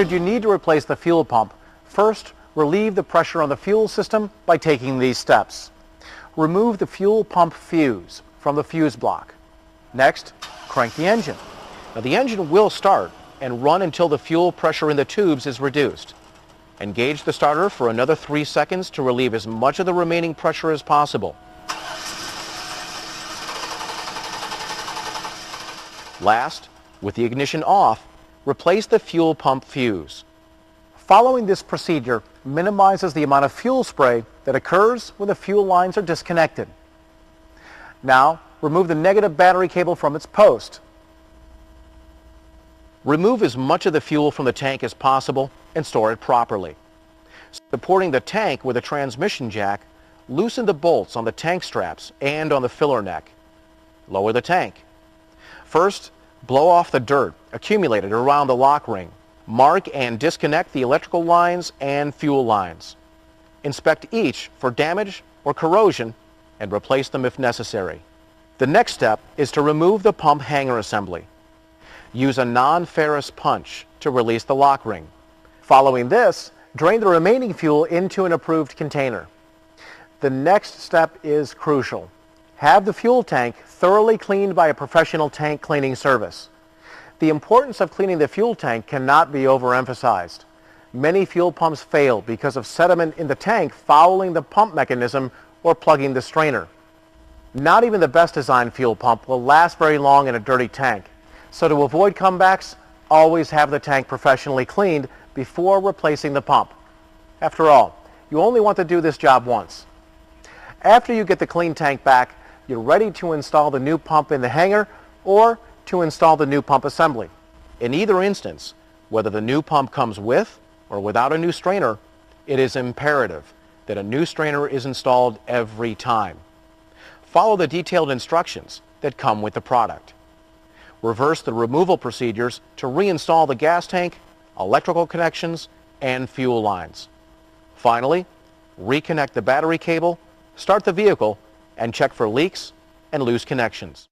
Should you need to replace the fuel pump, first relieve the pressure on the fuel system by taking these steps. Remove the fuel pump fuse from the fuse block. Next, crank the engine. Now the engine will start and run until the fuel pressure in the tubes is reduced. Engage the starter for another 3 seconds to relieve as much of the remaining pressure as possible. Last, with the ignition off, replace the fuel pump fuse. Following this procedure minimizes the amount of fuel spray that occurs when the fuel lines are disconnected. Now, remove the negative battery cable from its post. Remove as much of the fuel from the tank as possible and store it properly. Supporting the tank with a transmission jack, loosen the bolts on the tank straps and on the filler neck. Lower the tank. First, blow off the dirt accumulated around the lock ring. Mark and disconnect the electrical lines and fuel lines. Inspect each for damage or corrosion and replace them if necessary. The next step is to remove the pump hanger assembly. Use a non-ferrous punch to release the lock ring. Following this, drain the remaining fuel into an approved container. The next step is crucial. Have the fuel tank thoroughly cleaned by a professional tank cleaning service. The importance of cleaning the fuel tank cannot be overemphasized. Many fuel pumps fail because of sediment in the tank fouling the pump mechanism or plugging the strainer. Not even the best designed fuel pump will last very long in a dirty tank. So to avoid comebacks, always have the tank professionally cleaned before replacing the pump. After all, you only want to do this job once. After you get the clean tank back, you're ready to install the new pump in the hanger or to install the new pump assembly. In either instance, whether the new pump comes with or without a new strainer, it is imperative that a new strainer is installed every time. Follow the detailed instructions that come with the product. Reverse the removal procedures to reinstall the gas tank, electrical connections, and fuel lines. Finally, reconnect the battery cable, start the vehicle, and check for leaks and loose connections.